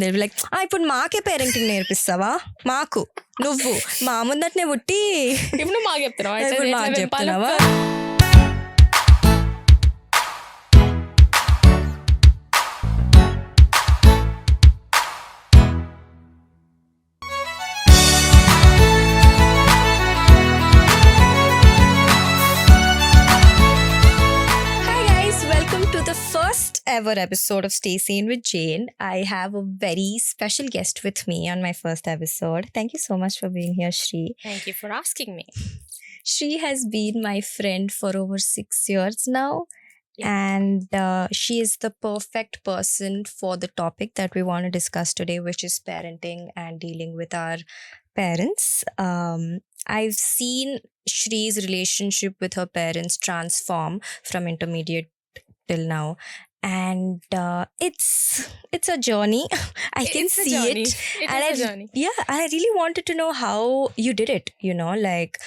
They'll be like, ఇప్పుడు మాకే parenting నేర్పిస్తావా, మాకు నువ్వు మా ముందటనే పుట్టి ఇప్పుడు మాకు చెప్తున్నావా, ఇప్పుడు మాకు చెప్తున్నావా? Ever episode of Stay Sane with Jane. I have a very special guest with me on my first episode. Thank you so much for being here, Shri. Thank you for asking me. Shri has been my friend for over 6 years now. Yeah. And she is the perfect person for the topic that we want to discuss today, which is parenting and dealing with our parents. I've seen Shri's relationship with her parents transform from intermediate till now. And it's a journey. I can see it. It is a journey. Yeah, I really wanted to know how you did it, like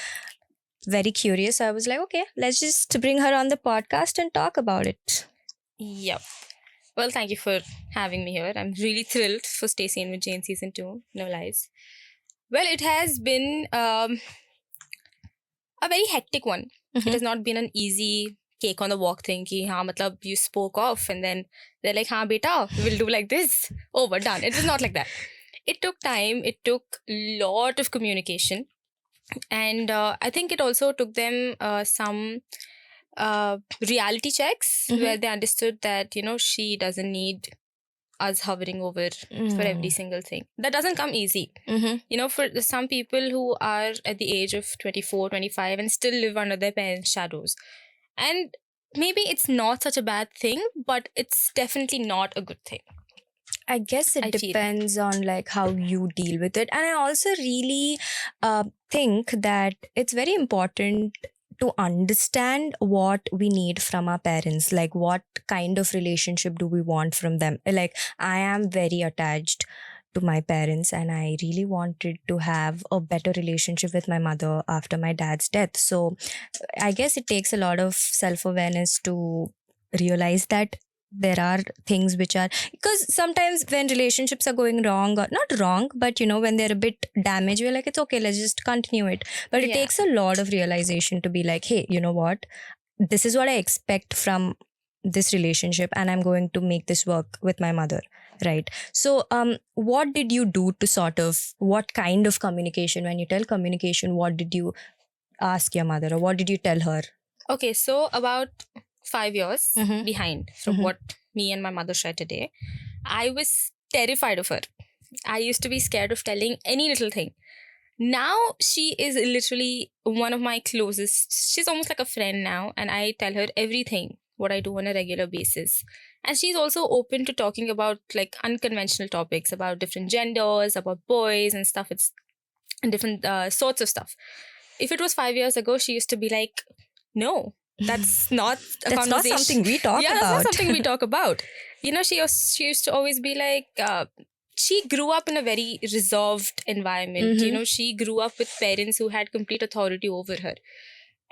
very curious. I was like, okay, let's just bring her on the podcast and talk about it. Yep. Well, thank you for having me here. I'm really thrilled for Stay Sane with Jane Season 2. No lies. Well, it has been a very hectic one. Mm-hmm. It has not been an easy cake on the walk thing ki haan matlab you spoke off and then they're like haan beta we'll do like this, over, done. It was not like that. It took time, it took lot of communication, and I think it also took them some reality checks where they understood that she doesn't need us hovering over for every single thing. That doesn't come easy. For some people who are at the age of 24, 25 and still live under their parents' shadows. And maybe it's not such a bad thing, but it's definitely not a good thing. I guess it depends on like how you deal with it. And I also really think that it's very important to understand what we need from our parents. Like what kind of relationship do we want from them? Like I am very attached to my parents and I really wanted to have a better relationship with my mother after my dad's death. So I guess it takes a lot of self-awareness to realize that there are things which are, because sometimes when relationships are going wrong, or not wrong, but when they're a bit damaged, we're like, it's okay, let's just continue it. But it takes a lot of realization to be like, hey, you know what, this is what I expect from this relationship and I'm going to make this work with my mother, right? So what did you do to sort of, what kind of communication, when you tell communication, what did you ask your mother or what did you tell her? Okay, so about 5 years behind from what me and my mother share today, I was terrified of her. I used to be scared of telling any little thing. Now she is literally one of my closest. She's almost like a friend now, and I tell her everything what I do on a regular basis. And she's also open to talking about like unconventional topics, about different genders, about boys and stuff. It's different sorts of stuff. If it was 5 years ago, she used to be like, no, that's not a that's conversation. Not something we talk about. That's not something we talk about. She used to always be like, she grew up in a very reserved environment. She grew up with parents who had complete authority over her.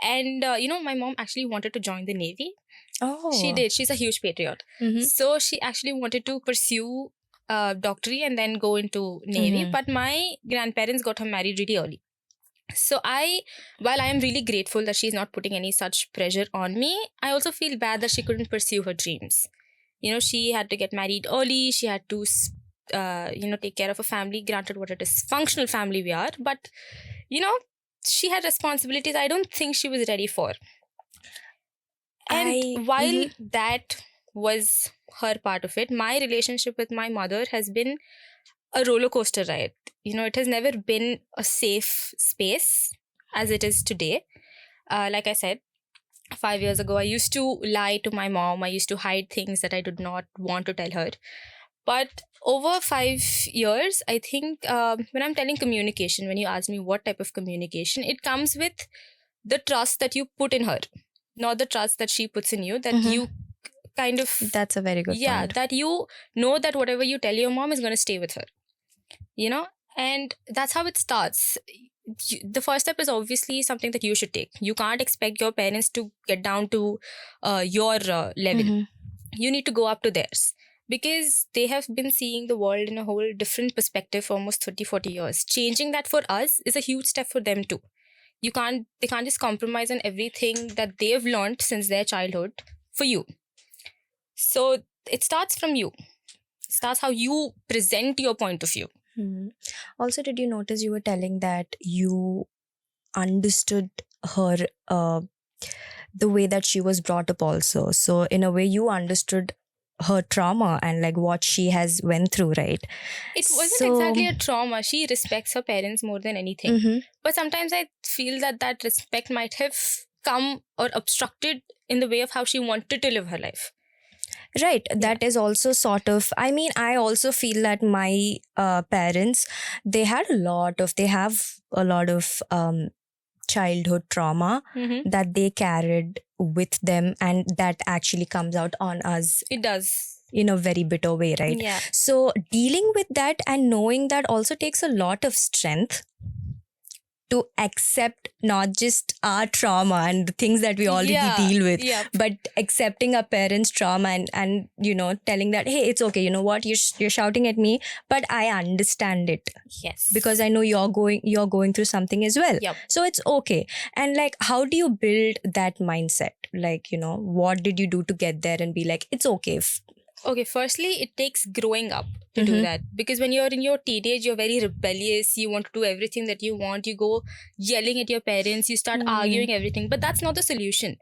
And, my mom actually wanted to join the Navy. Oh. She did. She's a huge patriot. So she actually wanted to pursue doctorate and then go into Navy. But my grandparents got her married really early. So while I am really grateful that she's not putting any such pressure on me, I also feel bad that she couldn't pursue her dreams. She had to get married early. She had to, take care of a family. Granted, what a dysfunctional family we are. But, she had responsibilities I don't think she was ready for. And while that was her part of it, my relationship with my mother has been a roller coaster ride. It has never been a safe space as it is today. Like I said, 5 years ago, I used to lie to my mom. I used to hide things that I did not want to tell her. But over 5 years, I think when I'm telling communication, when you ask me what type of communication, it comes with the trust that you put in her, not the trust that she puts in you, that you kind of... That's a very good point. That you know that whatever you tell your mom is going to stay with her, and that's how it starts. The first step is obviously something that you should take. You can't expect your parents to get down to your level. You need to go up to theirs. because they have been seeing the world in a whole different perspective for almost 30-40 years. Changing that for us is a huge step for them too. They can't just compromise on everything that they've learned since their childhood for you. So it starts from you. It starts how you present your point of view. Also, did you notice you were telling that you understood her the way that she was brought up also? So in a way you understood her trauma and like what she has went through, right? It wasn't exactly a trauma. She respects her parents more than anything. But sometimes I feel that respect might have come or obstructed in the way of how she wanted to live her life. Right. That is also sort of, I mean, I also feel that my parents, they have a lot of childhood trauma that they carried with them, and that actually comes out on us. It does. In a very bitter way, right? Yeah. So dealing with that and knowing that also takes a lot of strength to accept not just our trauma and the things that we already deal with, but accepting our parents' trauma and you know, telling that, hey, it's okay, you know what, you're shouting at me, but I understand it. Yes. Because I know you're going through something as well. Yep. So it's okay. And like, how do you build that mindset? Like, you know, what did you do to get there and be like, it's okay if... Okay, firstly, it takes growing up to do that. Because when you're in your teenage, you're very rebellious. You want to do everything that you want. You go yelling at your parents. You start arguing everything. But that's not the solution.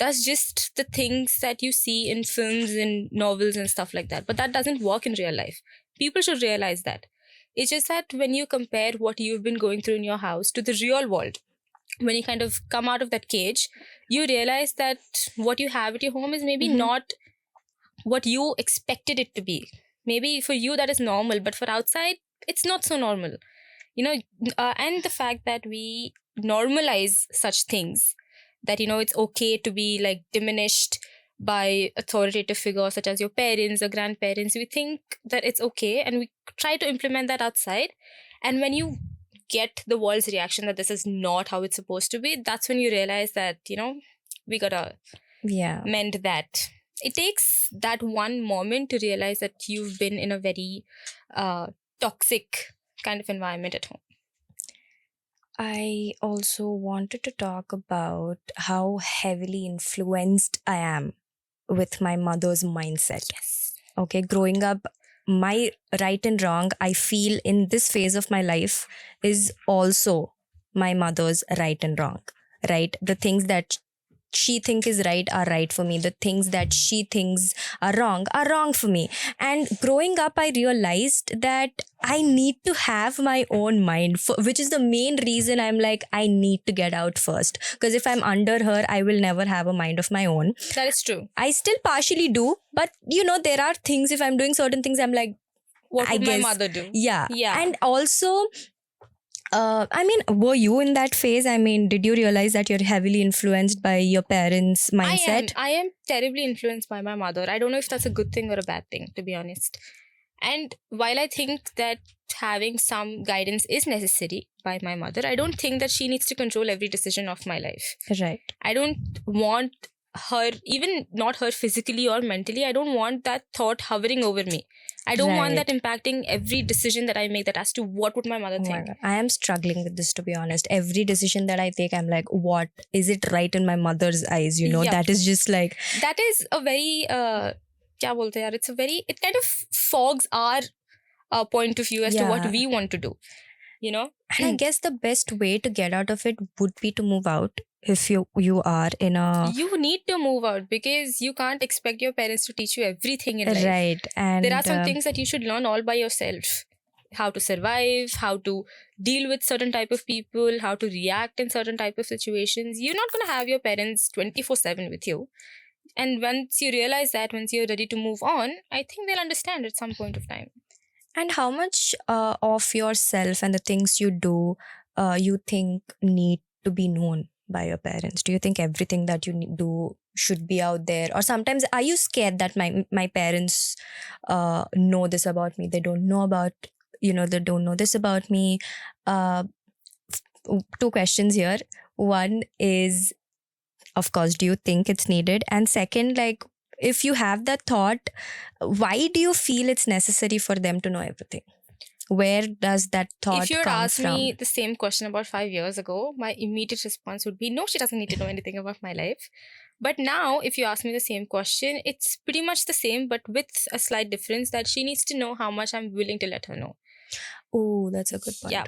That's just the things that you see in films and novels and stuff like that. But that doesn't work in real life. People should realize that. It's just that when you compare what you've been going through in your house to the real world, when you kind of come out of that cage, you realize that what you have at your home is maybe not what you expected it to be. Maybe for you that is normal, but for outside, it's not so normal. You know, and the fact that we normalize such things, that, you know, it's okay to be like diminished by authoritative figures such as your parents or grandparents. We think that it's okay and we try to implement that outside. And when you get the world's reaction that this is not how it's supposed to be, that's when you realize that, you know, we gotta mend that. It takes that one moment to realize that you've been in a very toxic kind of environment at home. I also wanted to talk about how heavily influenced I am with my mother's mindset. Yes. Okay, growing up, my right and wrong, I feel in this phase of my life, is also my mother's right and wrong, right? The things that she thinks is right are right for me. The things that she thinks are wrong for me. And growing up, I realized that I need to have my own mind, which is the main reason I'm like, I need to get out first. Because if I'm under her, I will never have a mind of my own. That is true. I still partially do, but you know, there are things, if I'm doing certain things, I'm like, what would my mother do? Yeah. And also, I mean, were you in that phase? I mean, did you realize that you're heavily influenced by your parents' mindset? I am terribly influenced by my mother. I don't know if that's a good thing or a bad thing, to be honest. And while I think that having some guidance is necessary by my mother, I don't think that she needs to control every decision of my life. Right. I don't want her, even not her physically or mentally, I don't want that thought hovering over me. I don't want that impacting every decision that I make, that as to what would my mother think. I am struggling with this, to be honest. Every decision that I take, I'm like, what? Is it right in my mother's eyes? You know, that is just like... That is a very... it kind of fogs our point of view as to what we want to do, you know. And I guess the best way to get out of it would be to move out. If you are in a... You need to move out, because you can't expect your parents to teach you everything in life. Right. And there are some things that you should learn all by yourself. How to survive, how to deal with certain type of people, how to react in certain type of situations. You're not going to have your parents 24/7 with you. And once you realize that, once you're ready to move on, I think they'll understand at some point of time. And how much of yourself and the things you do, you think need to be known by your parents? Do you think everything that you do should be out there? Or sometimes are you scared that my parents know this about me? They don't know about, you know, they don't know this about me. Two questions here. One is, of course, do you think it's needed? And second, like, if you have that thought, why do you feel it's necessary for them to know everything? Where does that thought If you had come asked from? me the same question about 5 years ago, my immediate response would be, no, she doesn't need to know anything about my life. But now, if you ask me the same question, it's pretty much the same, but with a slight difference that she needs to know how much I'm willing to let her know. Oh, that's a good point. Yeah.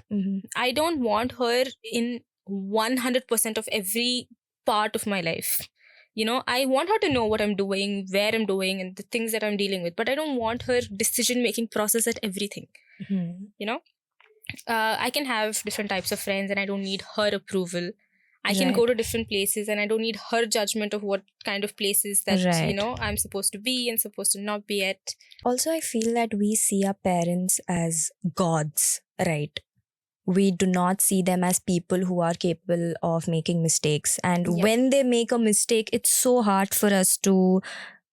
I don't want her in 100% of every part of my life. You know, I want her to know what I'm doing, where I'm doing, and the things that I'm dealing with. But I don't want her decision-making process at everything. You know, I can have different types of friends and I don't need her approval. I can go to different places and I don't need her judgment of what kind of places that, you know, I'm supposed to be and supposed to not be at. Also, I feel that we see our parents as gods, right? We do not see them as people who are capable of making mistakes. And when they make a mistake, it's so hard for us to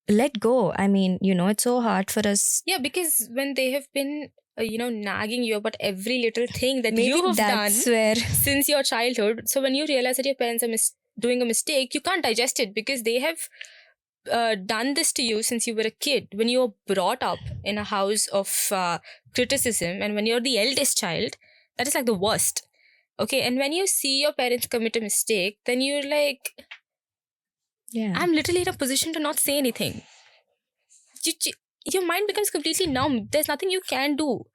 let go. I mean, you know, it's so hard for us. Yeah, because when they have been, you know, nagging you about every little thing that you have done since your childhood. So when you realize that your parents are doing a mistake, you can't digest it because they have done this to you since you were a kid. When you were brought up in a house of criticism, and when you're the eldest child, that is like the worst. Okay, and when you see your parents commit a mistake, then you're like, I'm literally in a position to not say anything. Your mind becomes completely numb. There's nothing you can do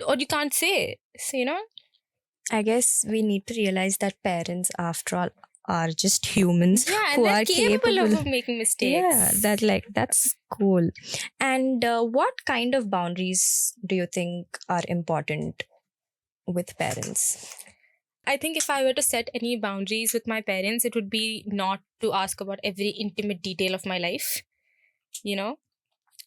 or you can't say. So, you know, I guess we need to realize that parents, after all, are just humans who are capable of making mistakes. Yeah, that's cool. And what kind of boundaries do you think are important with parents? I think if I were to set any boundaries with my parents, it would be not to ask about every intimate detail of my life. You know,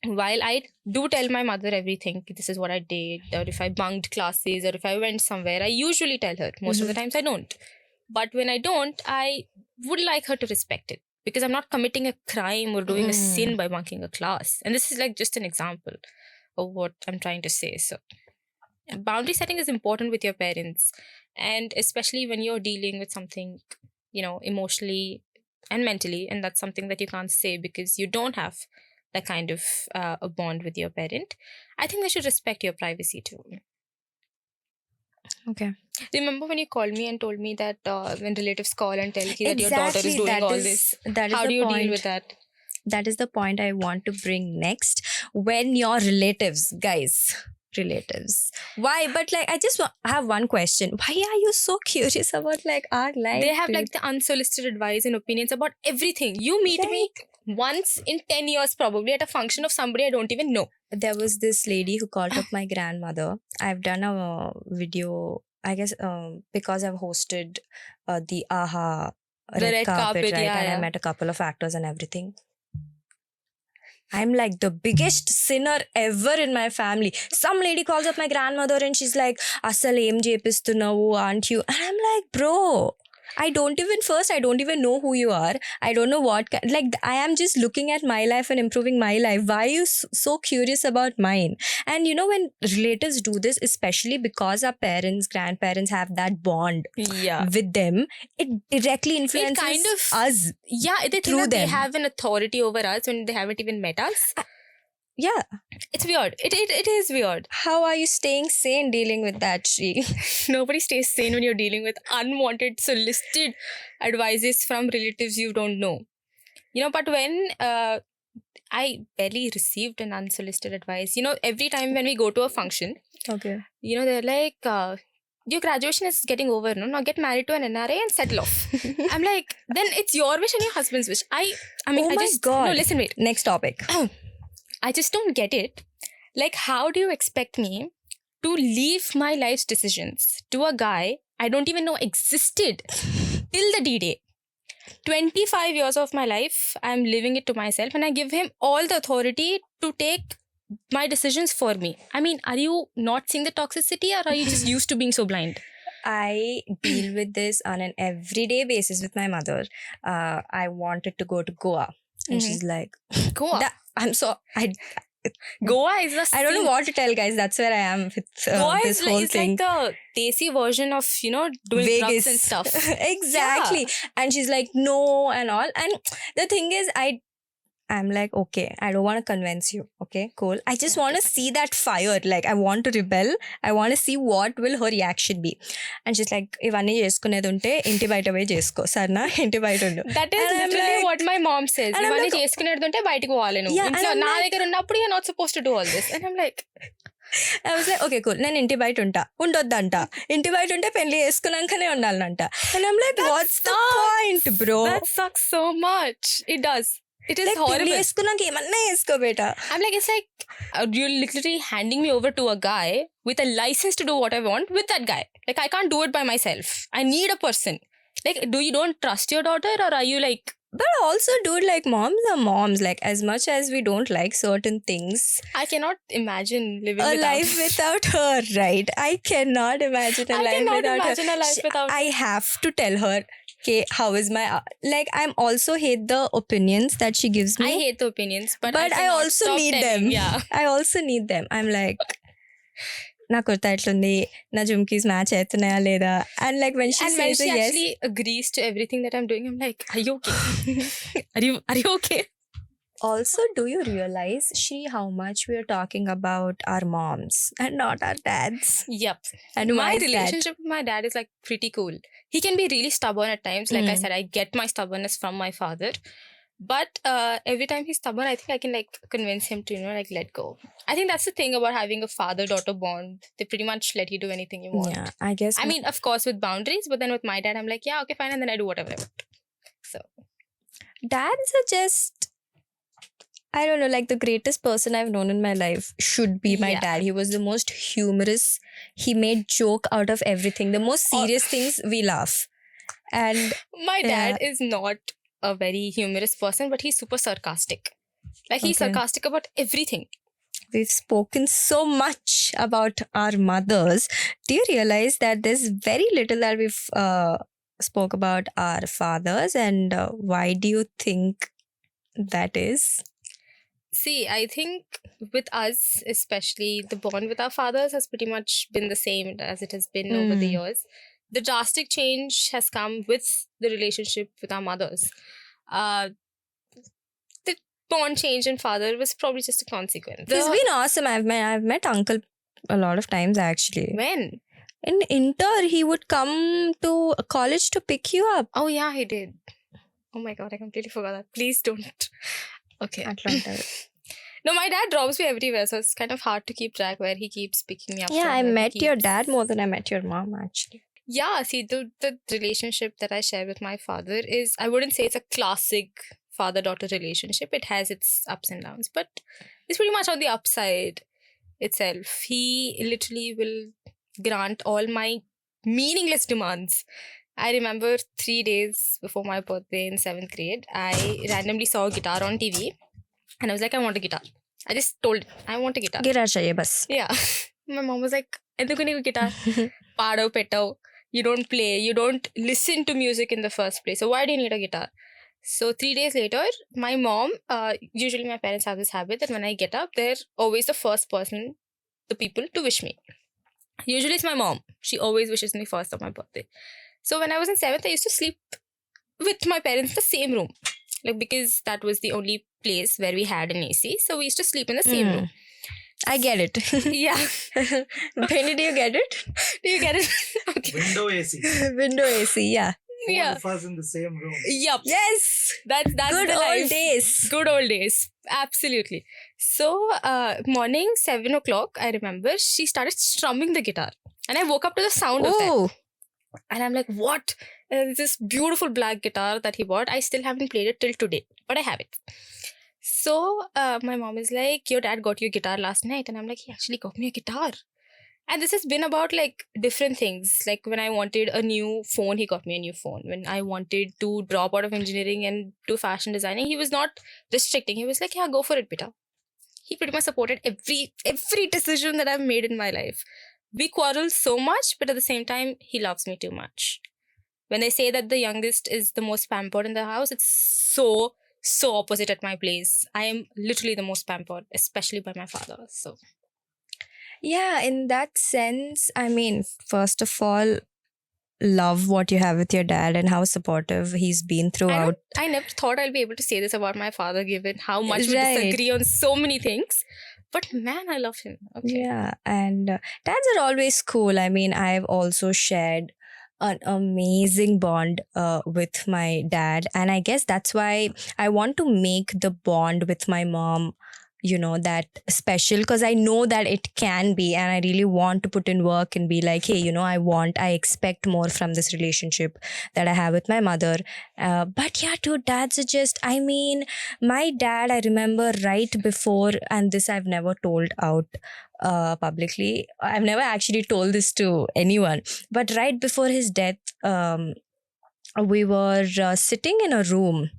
while I do tell my mother everything, this is what I did, or if I bunked classes, or if I went somewhere, I usually tell her. Most of the times I don't. But when I don't, I would like her to respect it, because I'm not committing a crime or doing a sin by bunking a class. And this is like just an example of what I'm trying to say. So boundary setting is important with your parents, and especially when you're dealing with something, you know, emotionally and mentally, and that's something that you can't say because you don't have that kind of a bond with your parent. I think they should respect your privacy too. Okay. Remember when you called me and told me that when relatives call and tell you that your daughter is doing all this, how do you deal with that? That is the point I want to bring next. When your relatives, guys, why? But like, I just have one question. Why are you so curious about like our life? They have like the unsolicited advice and opinions about everything. You meet me once in 10 years probably at a function of somebody I don't even know. There was this lady who called up my grandmother. I've done a video, I guess, because I've hosted the AHA red carpet, right? And I met a couple of actors and everything. I'm like the biggest sinner ever in my family. Some lady calls up my grandmother and she's like, "Asal em chepistunavu, aren't you?" And I'm like, bro, I don't even know who you are. I don't know what, I am just looking at my life and improving my life. Why are you so curious about mine? And you know, when relatives do this, especially because our parents, grandparents have that bond with them, it directly influences us. Yeah, they think that they have an authority over us when they haven't even met us. Yeah. It's weird. It is weird. How are you staying sane dealing with that, Shri? Nobody stays sane when you're dealing with unwanted, solicited advices from relatives you don't know. You know, but when I barely received an unsolicited advice, you know, every time when we go to a function, you know, they're like, your graduation is getting over, no? Now get married to an NRA and settle off. I'm like, then it's your wish and your husband's wish. I mean, oh my God. No, listen, wait. Next topic. I just don't get it. Like, how do you expect me to leave my life's decisions to a guy I don't even know existed till the D-Day? 25 years of my life, I'm living it to myself, and I give him all the authority to take my decisions for me. I mean, are you not seeing the toxicity, or are you just used to being so blind? I deal with this on an everyday basis with my mother. I wanted to go to Goa. And she's like, Goa? Goa is the I don't know what to tell, guys. That's where I am with Goa this whole thing. It's like the Desi version of, you know, doing Vegas drugs and stuff. Exactly. Yeah. And she's like, no, and all. And the thing is, I I'm like, okay, I don't want to convince you. Okay, cool. I just want to see that fire. Like, I want to rebel. I want to see what will her reaction be. And she's like, ఇవన్నీ చేసుకునేది ఉంటే ఇంటి బయట పోయి చేసుకో సరేనా ఇంటి బయట ఉండు. That is literally what my mom says. ఇవన్నీ చేసుకునేది ఉంటే బయటికి పోవాలి నువ్వు. ఇంట్లో నా దగ్గర ఉన్నప్పుడు you're not supposed to do all this. And I'm like, I was like, okay, cool. నేను ఇంటి బయట ఉంటా ఉండొద్దంట. ఇంటి బయట ఉంటే పెళ్లి చేసుకున్నాకనే ఉండాలంట. And I'm like, what's the point, bro? That sucks so much. It does. It is horrible. పెళ్లి చేసుకున్నాక ఏమన్నా చేసుకో బేటా. I'm like, it's like you're literally handing me over to a guy with a license to do what I want with that guy. Like, I can't do it by myself. I need a person. Like, you don't trust your daughter, or are you like... But also, dude, like, moms are moms. Like, as much as we don't like certain things, I cannot imagine living a life without her, right? I cannot imagine a life without her. I have to tell her, okay, how is my... Like, I'm also hate the opinions that she gives me. I hate the opinions, but I also need them. Yeah. I also need them. I'm like... నా కుర్తా ఎట్లుంది నా jhumkis match అవుతున్నాయా లేదా and like when she actually agrees to everything that I'm doing, I'm like, are you okay? are you okay? Also, do you realize how much we are talking about our moms and not our dads? Yep. And my relationship with my dad is like pretty cool. He can be really stubborn at times. Like I said, I get my stubbornness from my father. But every time he's stubborn, I think I can like convince him to, like let go. I think that's the thing about having a father-daughter bond. They pretty much let you do anything you want. Yeah, I guess. I mean, of course, with boundaries. But then with my dad, I'm like, yeah, okay, fine. And then I do whatever I want. So. Dads are just... I don't know, like the greatest person I've known in my life should be my dad. He was the most humorous. He made joke out of everything. The most serious things, we laugh. And my dad is not a very humorous person, but he's super sarcastic. Like he's sarcastic about everything. We've spoken so much about our mothers. Do you realize that there's very little that we've spoke about our fathers, and why do you think that is? See, I think with us, especially, the bond with our fathers has pretty much been the same as it has been over the years. The drastic change has come with the relationship with our mothers. The bond change in father was probably just a consequence. He's been awesome. I've met uncle a lot of times actually. When? In inter, he would come to college to pick you up. Oh yeah, he did. Oh my god, I completely forgot that. Please don't. Okay. Atlanta. No, my dad drops me everywhere, so it's kind of hard to keep track where he keeps picking me up. Yeah, I met your dad more than I met your mom, actually. Yeah, see, the relationship that I share with my father is, I wouldn't say it's a classic father-daughter relationship. It has its ups and downs, but it's pretty much on the upside itself. He literally will grant all my meaningless demands. I remember 3 days before my birthday in 7th grade, I randomly saw a guitar on TV. And I was like, I want a guitar. I just told him, I want a guitar. Guitar chahiye bas. Yeah. My mom was like, enduku neeku guitar? Paado petto. You don't play. You don't listen to music in the first place. So why do you need a guitar? So 3 days later, my mom, usually my parents have this habit that when I get up, they're always the first person, the people to wish me. Usually it's my mom. She always wishes me first on my birthday. So when I was in 7th, I used to sleep with my parents in the same room. Like, because that was the only place where we had an AC. So we used to sleep in the same room. I get it. Yeah. Bendi, do you get it? Do you get it? Okay. Window AC. Window AC, yeah. Yeah. Four of us in the same room. Yup. Yes. That's good the old life. days. Good old days. Absolutely. So, morning, 7 o'clock, I remember, she started strumming the guitar. And I woke up to the sound of that. And I'm like, what? This beautiful black guitar that he bought. I still haven't played it till today, but I have it. So my mom is like, your dad got you a guitar last night. And I'm like, he actually got me a guitar. And this has been about like different things. Like when I wanted a new phone, he got me a new phone. When I wanted to drop out of engineering and do fashion designing, he was not restricting. He was like, yeah, go for it, beta. He pretty much supported every decision that I've made in my life. We quarrel so much, but at the same time, he loves me too much. When they say that the youngest is the most pampered in the house, it's so opposite at my place. I am literally the most pampered, especially by my father. So, yeah, in that sense, I mean, first of all, love what you have with your dad and how supportive he's been throughout. I never thought I'll be able to say this about my father, given how much we Right. disagree on so many things. But man, I love him. Okay. Yeah, and dads are always cool. I mean, I've also shared an amazing bond with my dad, and I guess that's why I want to make the bond with my mom, you know, that special, because I know that it can be, and I really want to put in work and be like, hey, you know, I expect more from this relationship that I have with my mother. But yeah, dude, dads are just, I mean, my dad, I remember right before, and this I've never told out publicly. I've never actually told this to anyone, but right before his death, we were sitting in a room,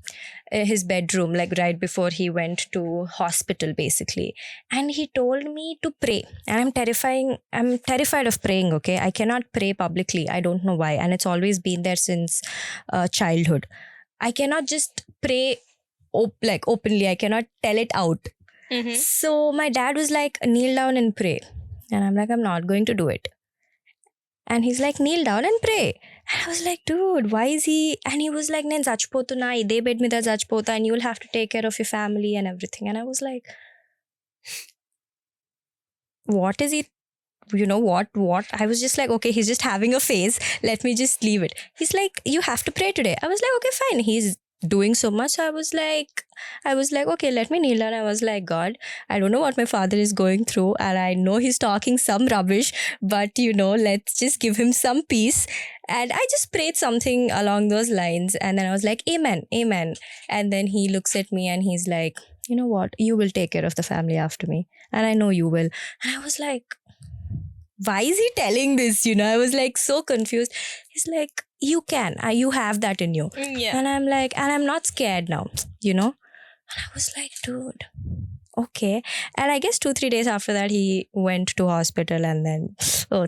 his bedroom, like right before he went to hospital, basically, and he told me to pray. And I'm terrified of praying. Okay, I cannot pray publicly. I don't know why, and it's always been there since childhood. I cannot just pray like openly. I cannot tell it out. Mm-hmm. So my dad was like, kneel down and pray. And I'm like, I'm not going to do it. And he's like, kneel down and pray. And I was like, dude, why is he? And he was like, nen zachpotuna, ide bed mida zachpota, and you'll have to take care of your family and everything. And I was like, what is he? You know what? I was just like, okay, he's just having a phase. Let me just leave it. He's like, you have to pray today. I was like, okay, fine. He's doing so much. I was like, okay, let me kneel down. I was like, God, I don't know what my father is going through, and I know he's talking some rubbish, but you know, let's just give him some peace. And I just prayed something along those lines, and then I was like, amen, amen. And then he looks at me and he's like, you know what? You will take care of the family after me, and I know you will. And I was like, why is he telling this? You know, I was like so confused. He's like, you can, you have that in you. Yeah. And I'm like, and I'm not scared now, you know? And I was like, dude, okay. And I guess 2-3 days after that, he went to hospital, and then,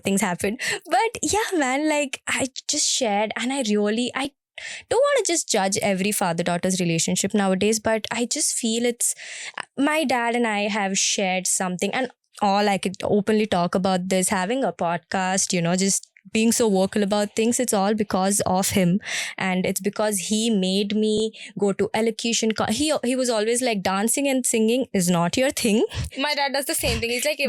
things happened. But yeah, man, like I just shared, and I don't want to just judge every father-daughter's relationship nowadays, but I just feel it's, my dad and I have shared something, and all I could openly talk about this, having a podcast, you know, just being so vocal about things, it's all because of him. And it's because he made me go to elocution. He was always like, dancing and singing is not your thing. My dad does the same thing. He's like, do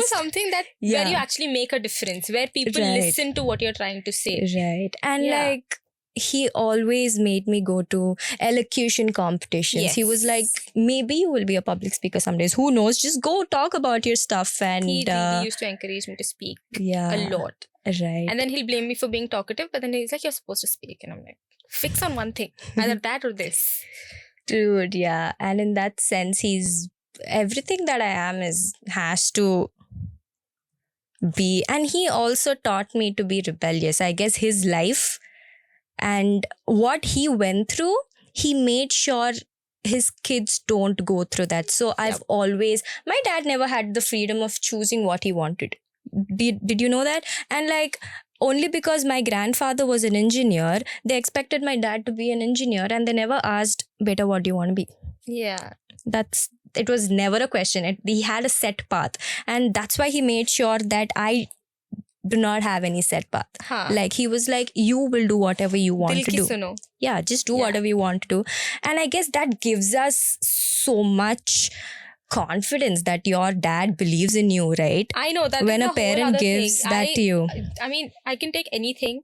something that where you actually make a difference, where people listen to what you're trying to say. Right. And like, he always made me go to elocution competitions. Yes. He was like, maybe you will be a public speaker some days. Who knows? Just go talk about your stuff. And he really used to encourage me to speak a lot. Right. And then he'll blame me for being talkative, but then he's like, you're supposed to speak. And I'm like, fix on one thing, either that or this. Dude, yeah. And in that sense, everything that I am has to be. And he also taught me to be rebellious. I guess his life and what he went through, he made sure his kids don't go through that. So I've always, my dad never had the freedom of choosing what he wanted. Did you know that? And like, only because my grandfather was an engineer, they expected my dad to be an engineer, and they never asked, beta, what do you want to be? Yeah. It was never a question. He had a set path. And that's why he made sure that I do not have any set path. Like, he was like, you will do whatever you want to do. Suno. Yeah, just do whatever you want to do. And I guess that gives us so much confidence that your dad believes in you, right? I know that when a parent gives that to you. I mean, I can take anything.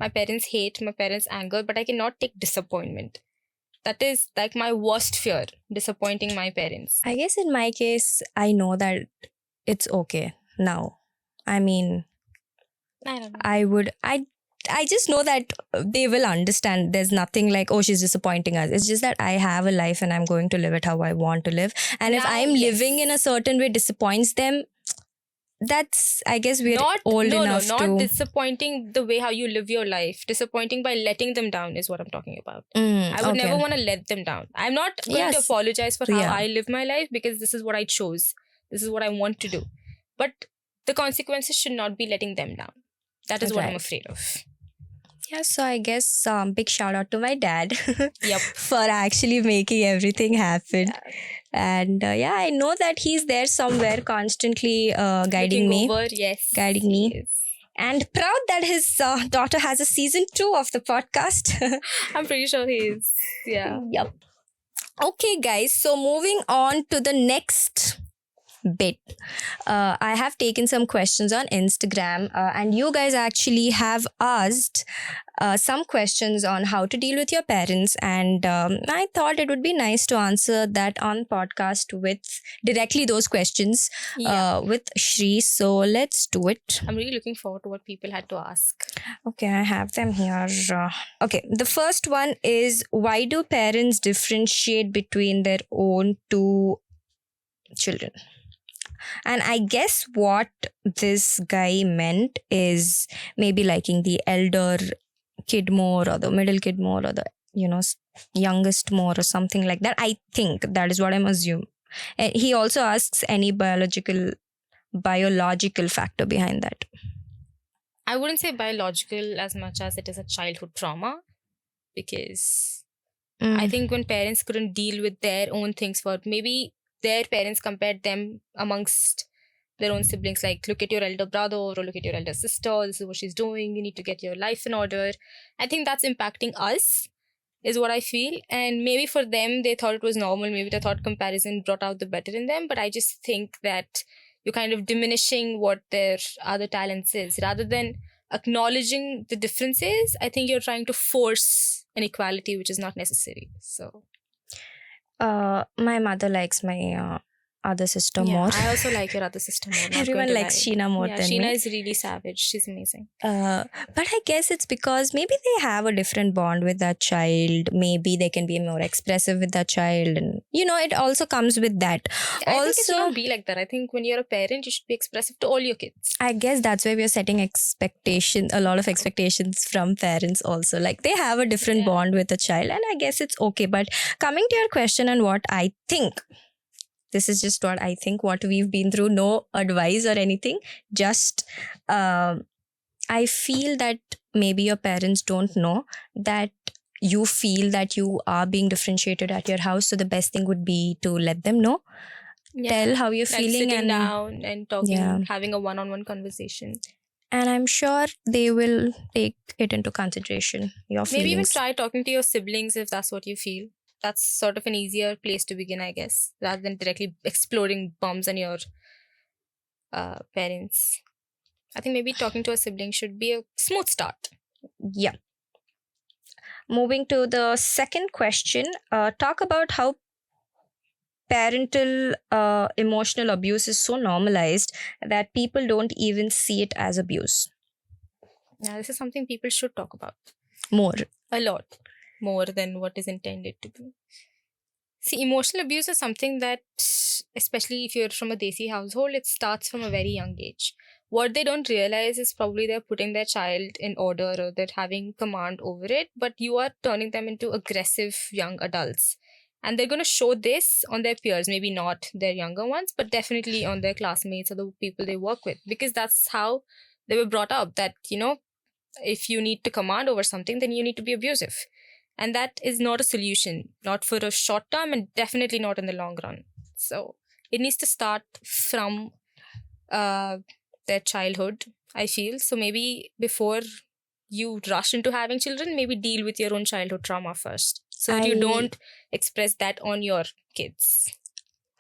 My parents hate, my parents anger, but I cannot take disappointment. That is like my worst fear, disappointing my parents. I guess in my case, I know that it's okay now. I mean, I don't know. I just know that they will understand. There's nothing like, oh, she's disappointing us. It's just that I have a life and I'm going to live it how I want to live. And if I'm living in a certain way disappoints them, that's, I guess we're old enough to... Not disappointing the way how you live your life. Disappointing by letting them down is what I'm talking about. I would never want to let them down. I'm not going to apologize for how I live my life, because this is what I chose. This is what I want to do. But the consequences should not be letting them down. That is what I'm afraid of. Yeah, so I guess big shout out to my dad Yep. for actually making everything happen. Yeah. And I know that he's there somewhere constantly guiding me. Over, yes. Guiding me. Yes. and proud that his daughter has a season 2 of the podcast. I'm pretty sure he is. Yeah. Yep. Okay, guys. So moving on to the next bit. I have taken some questions on Instagram, and you guys actually have asked some questions on how to deal with your parents, and I thought it would be nice to answer that on podcast with directly those questions with Shri. So let's do it. I'm really looking forward to what people had to ask. Okay, I have them here. Okay, the first one is, why do parents differentiate between their own two children? And I guess what this guy meant is maybe liking the elder kid more, or the middle kid more, or the youngest more, or something like that. I think that is what I'm assuming. And he also asks any biological factor behind that. I wouldn't say biological as much as it is a childhood trauma, because I think when parents couldn't deal with their own things, for maybe their parents compared them amongst their own siblings, like, look at your elder brother or look at your elder sister, this is what she's doing, you need to get your life in order. I think that's impacting us, is what I feel. And maybe for them, they thought it was normal. Maybe they thought comparison brought out the better in them. But I just think that you're kind of diminishing what their other talents is. Rather than acknowledging the differences, I think you're trying to force an equality, which is not necessary. So my mother likes my other sister more. I also like your other sister more. Everyone likes Sheena more than Sheena me. is really savage. She's amazing. But I guess it's because maybe they have a different bond with that child. Maybe they can be more expressive with that child, and it also comes with that. I think it shouldn't be like that. I think when you're a parent, you should be expressive to all your kids. I guess that's why we're setting a lot of expectations from parents also. Like, they have a different bond with a child, and I guess it's okay. But coming to your question and what I think, this is just what I think, what we've been through, no advice or anything. Just, I feel that maybe your parents don't know that you feel that you are being differentiated at your house. So the best thing would be to let them know. Tell how you're feeling, sitting down and talking, having a one-on-one conversation. And I'm sure they will take it into consideration, your feelings. Maybe even try talking to your siblings if that's what you feel. That's sort of an easier place to begin, I guess, rather than directly exploding bombs on your parents. I think maybe talking to a sibling should be a smooth start. Yeah. Moving to the second question, talk about how parental emotional abuse is so normalized that people don't even see it as abuse. Yeah, this is something people should talk about. More. A lot. More than what is intended to be. See, emotional abuse is something that, especially if you're from a Desi household, it starts from a very young age. What they don't realize is probably they're putting their child in order, or they're having command over it, but you are turning them into aggressive young adults. And they're going to show this on their peers, maybe not their younger ones, but definitely on their classmates or the people they work with, because that's how they were brought up, that, if you need to command over something, then you need to be abusive. And that is not a solution, not for a short term, and definitely not in the long run. So it needs to start from their childhood, I feel. So maybe before you rush into having children, maybe deal with your own childhood trauma first, so that you don't express that on your kids.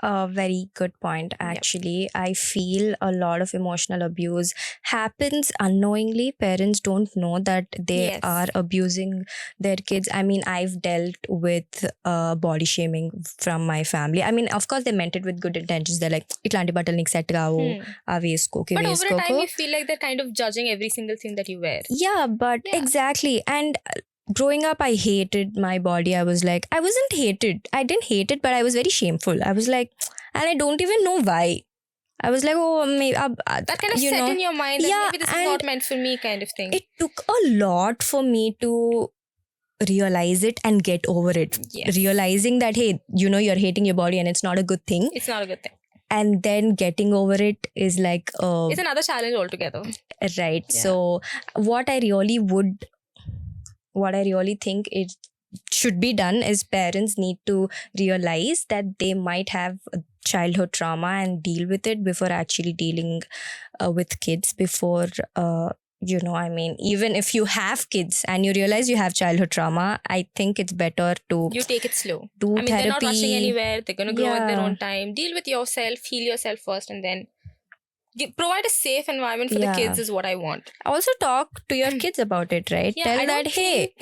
A very good point, actually. Yep. I feel a lot of emotional abuse happens unknowingly. Parents don't know that they are abusing their kids. I mean, I've dealt with body shaming from my family. I mean, of course, they meant it with good intentions. They're like, itlanti battle nik set gaavo, avesko. But over a time, you feel like they're kind of judging every single thing that you wear. Yeah, but exactly. And growing up, I hated my body. I was like, I wasn't hated. I didn't hate it, but I was very shameful. I was like, and I don't even know why. I was like, oh, maybe that kind of set in your mind that maybe this is not meant for me, kind of thing. It took a lot for me to realize it and get over it. Yes. Realizing that, hey, you're hating your body and it's not a good thing. It's not a good thing. And then getting over it is like it's another challenge altogether. Right. Yeah. So what I really think it should be done is parents need to realize that they might have childhood trauma and deal with it before actually dealing with kids, before I mean, even if you have kids and you realize you have childhood trauma, I think it's better to You take it slow. do I mean, they're not rushing therapy. anywhere. They're going to grow at their Yeah. own time. Deal with yourself, heal yourself first, and then provide a safe environment for the Yeah. kids is what I want. Also talk to your kids about it, right? Yeah, Tell I don't that, hey,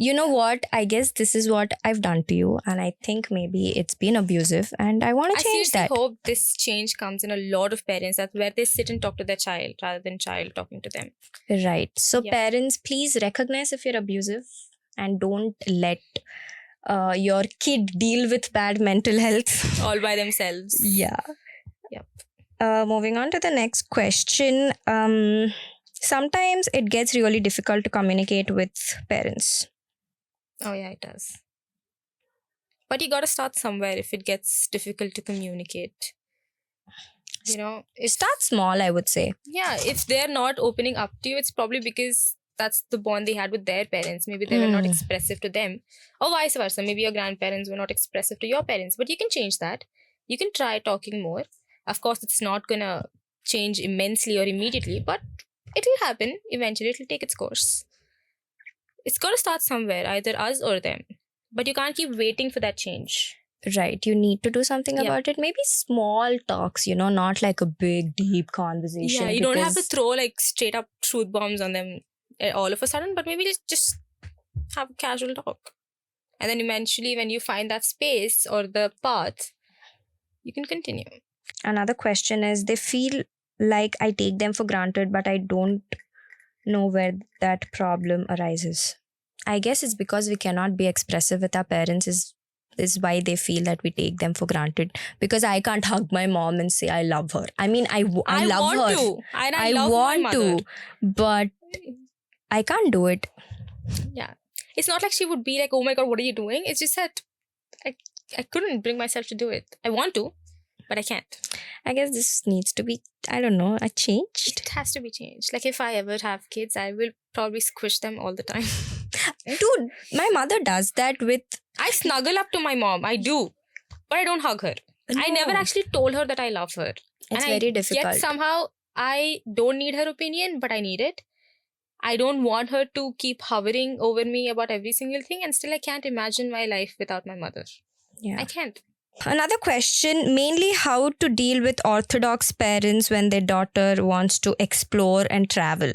you know what? I guess this is what I've done to you, and I think maybe it's been abusive, and I want I to change seriously that. hope this change comes in a lot of parents. That's where they sit and talk to their child rather than child talking to them. Right. So Yeah. parents, please recognize if you're abusive and don't let your kid deal with bad mental health All by themselves. Yeah. Yep. Moving on to the next question. Sometimes it gets really difficult to communicate with parents. Oh yeah, it does. But you gotta start somewhere if it gets difficult to communicate. Start small, I would say. Yeah, if they're not opening up to you, it's probably because that's the bond they had with their parents. Maybe they were not expressive to them, or vice versa. Maybe your grandparents were not expressive to your parents. But you can change that. You can try talking more. Of course, it's not gonna change immensely or immediately, but it will happen eventually. It will take its course. It's got to start somewhere, either us or them. But you can't keep waiting for that change. Right. You need to do something about it. Maybe small talks, not like a big, deep conversation. Yeah, you don't have to throw like straight up truth bombs on them all of a sudden, but maybe just have a casual talk. And then eventually, when you find that space or the path, you can continue. Another question is, they feel like I take them for granted, but I don't know where that problem arises. I guess it's because we cannot be expressive with our parents is why they feel that we take them for granted. Because I can't hug my mom and say I love her. I mean, I love her. To. And I love want my mother. To, but I can't do it. Yeah. It's not like she would be like, oh my God, what are you doing? It's just that I couldn't bring myself to do it. I want to, but I can't. I guess this needs to be, I don't know, changed. It has to be changed. Like if I ever have kids, I will probably squish them all the time. Dude, my mother does that with... I snuggle up to my mom. I do. But I don't hug her. No. I never actually told her that I love her. It's very difficult. Yet somehow I don't need her opinion, but I need it. I don't want her to keep hovering over me about every single thing, and still I can't imagine my life without my mother. Yeah. I can't. Another question, mainly how to deal with orthodox parents when their daughter wants to explore and travel.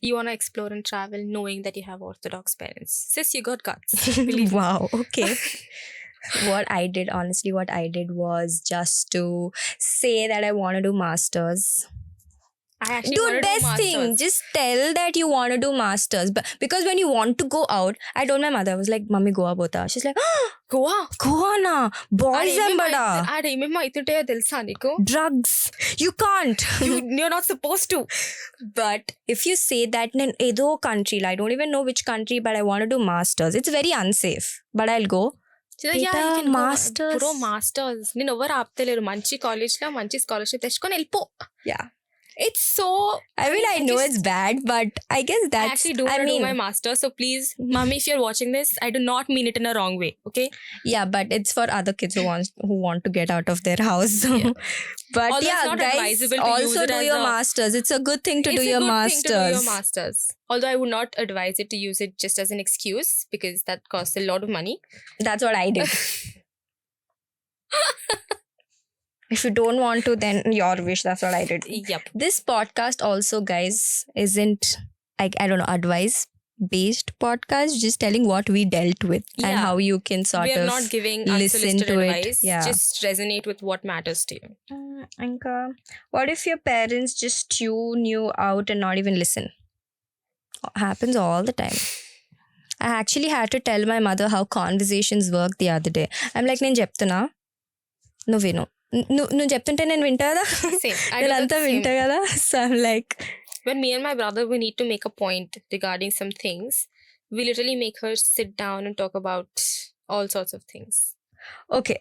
You want to explore and travel knowing that you have orthodox parents. Sis, you got guts. Wow, okay. What I did was just to say that I want to do masters. I actually best thing. Just tell that you want to do masters. But because when you want to go out, I told my mother, I was like, Mummy, Goa bota. She's like, Goa? Goa na. Boys and bada. Drugs. You can't. You're not supposed to. But if you say that in Edo country, I don't even know which country, but I want to do masters. It's very unsafe. But I'll go. She's like, yeah, you can masters. Bro, masters. Neen over aapteleru manchi college la manchi scholarship teshkoni elpo. Yeah. It's so... I know it's bad, but I guess that's... I actually do want to do my master. So please, Mommy, if you're watching this, I do not mean it in a wrong way, okay? Yeah, but it's for other kids who want to get out of their house. Yeah. But although yeah, guys, also do your masters. It's a good thing to do your masters. Although I would not advise it to use it just as an excuse because that costs a lot of money. That's what I did. If you don't want to, then your wish. That's what I did. Yep. This podcast also, guys, isn't, I don't know, advice-based podcast. Just telling what we dealt with and how you can sort of listen to it. We are not giving unsolicited advice. Yeah. Just resonate with what matters to you. Anka, what if your parents just tune you out and not even listen? Happens all the time. I actually had to tell my mother how conversations work the other day. I'm like, నేను చెప్తున్నా నువ్వు విను నువ్వు చెప్తుంటే నేను వింటా కదా నేనంతా వింటా కదా so I'm like, when me and my brother we need to make a point regarding some things, we literally make her sit down and talk about all sorts of things. Okay,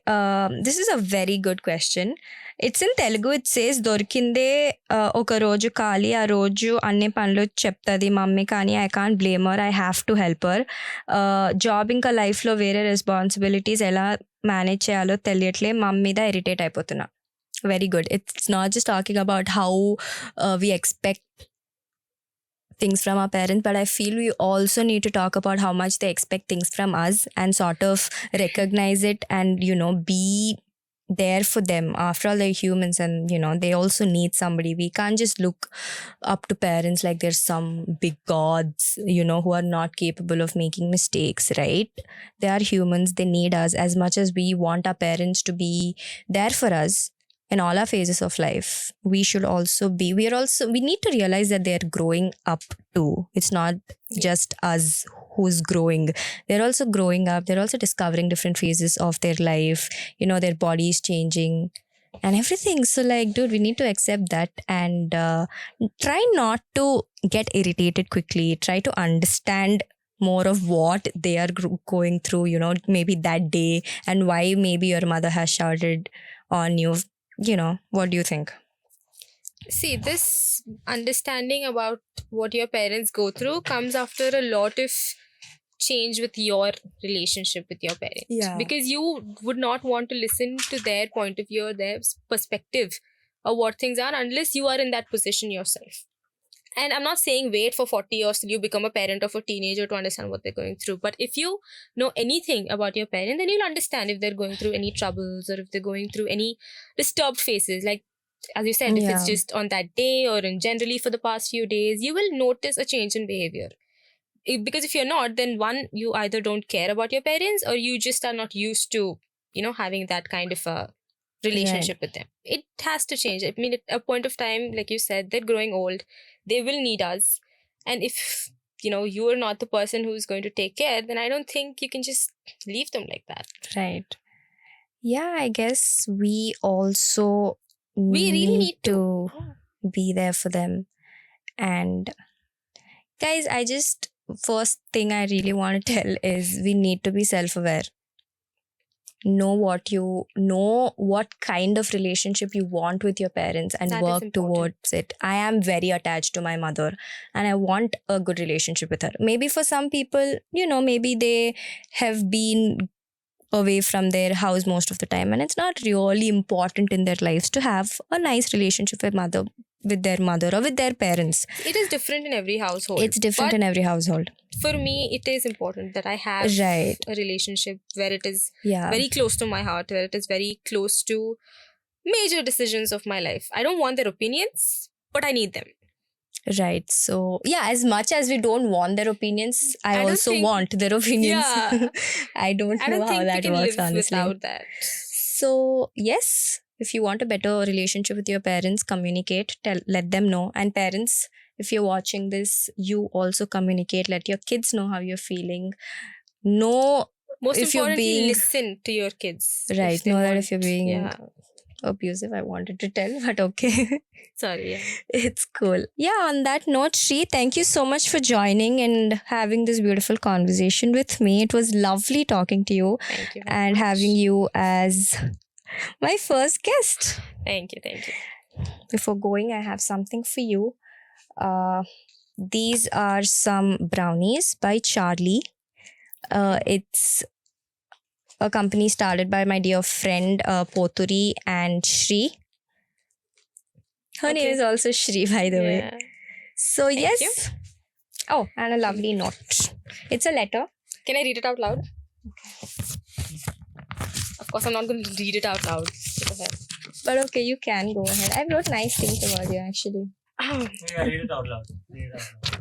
this is a very good question. It's in Telugu. It says దొరికిందే ఒక రోజు ఖాళీ ఆ రోజు అన్ని పనులు చెప్తుంది mummy కానీ I can't blame her, I have to help her. Job ఇంకా లైఫ్లో వేరే రెస్పాన్సిబిలిటీస్ ఎలా మేనేజ్ చేయాలో తెలియట్లే మమ్మీ మీద ఇరిటేట్ అయిపోతున్నా. Very good. It's not just talking about how we expect things from our parents, but I feel we also need to talk about how much they expect things from us and sort of recognize it and, be there for them. After all, they're humans and, they also need somebody. We can't just look up to parents like they're some big gods, who are not capable of making mistakes, right? They are humans. They need us as much as we want our parents to be there for us in all our phases of life. We should also be, we need to realize that they're growing up too. It's not just us who's growing. They're also growing up. They're also discovering different phases of their life. Their body is changing and everything. So like, dude, we need to accept that and try not to get irritated quickly. Try to understand more of what they are going through, maybe that day and why maybe your mother has shouted on you. What do you think? See, this understanding about what your parents go through comes after a lot of change with your relationship with your parents. Yeah. Because you would not want to listen to their point of view or their perspective of what things are unless you are in that position yourself. And I'm not saying wait for 40 years till you become a parent of a teenager to understand what they're going through. But if you know anything about your parent, then you'll understand if they're going through any troubles or if they're going through any disturbed phases. Like, as you said, if it's just on that day or in generally for the past few days, you will notice a change in behavior. Because if you're not, then one, you either don't care about your parents or you just are not used to, having that kind of a relationship with them. It has to change. I mean, at a point of time, like you said, they're growing old. They will need us. And if, you are not the person who's going to take care, then I don't think you can just leave them like that. Right. Yeah, I guess we also we really need to be there for them. And guys, first thing I really want to tell is we need to be self-aware. Know what kind of relationship you want with your parents and that work towards it. I am very attached to my mother and I want a good relationship with her. Maybe for some people, maybe they have been away from their house most of the time and it's not really important in their lives to have a nice relationship with their mother or with their parents. It is different in every household. It's different in every household. For me, it is important that I have a relationship where it is very close to my heart, where it is very close to major decisions of my life. I don't want their opinions, but I need them. Right. So, as much as we don't want their opinions, I also want their opinions. Yeah. I don't know how that works, honestly. Without that. So, yes, if you want a better relationship with your parents, communicate, let them know. And parents, if you're watching this, you also communicate. Let your kids know how you're feeling. Know most if importantly, you're being... listen to your kids. Right. Know that if you're being... abusive, I wanted to tell, but okay. Sorry. Yeah. It's cool. Yeah, on that note, Shri, thank you so much for joining and having this beautiful conversation with me. It was lovely talking to you. Thank you and much. Having you as my first guest. Thank you. Before going, I have something for you. These are some brownies by Charlie. It's a company started by my dear friend Poturi and Shri. Her name is also Shri, by the way. So, Thank you. Oh, and a lovely note. It's a letter. Can I read it out loud? Of course, I'm not going to read it out loud. Go ahead. But okay, you can go ahead. I wrote nice things about you, actually. Oh. Yeah, read it out loud.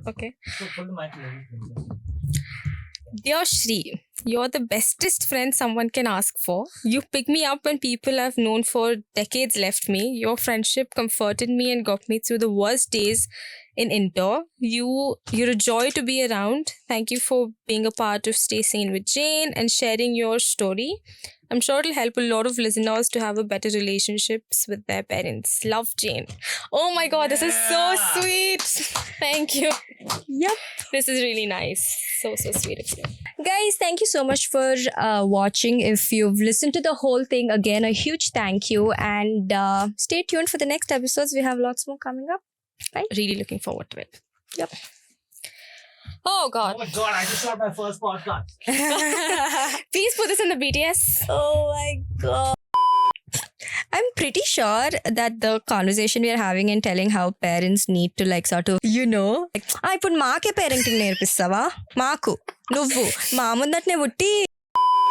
Okay. So, pull the mic a little closer. Dear Shri, you're the bestest friend someone can ask for. You pick me up when people I've known for decades left me. Your friendship comforted me and got me through the worst days in inter. You're a joy to be around. Thank you for being a part of Stay Sane with Jane and sharing your story. I'm sure it'll help a lot of listeners to have a better relationships with their parents. Love, Jane. Oh my God, this is so sweet. Thank you. Yep. This is really nice. So sweet of you. Guys, thank you so much for watching. If you've listened to the whole thing, again, a huge thank you. And stay tuned for the next episodes. We have lots more coming up. Right? Really looking forward to it. Yep. Oh God. Oh my God, I just shot my first podcast. Please put this in the BTS. Oh my God. I'm pretty sure that the conversation we are having and telling how parents need to like sort of, ఇప్పుడు మాకే parenting నేర్పిస్తావా మాకు నువ్వు మా ముందటనే పుట్టి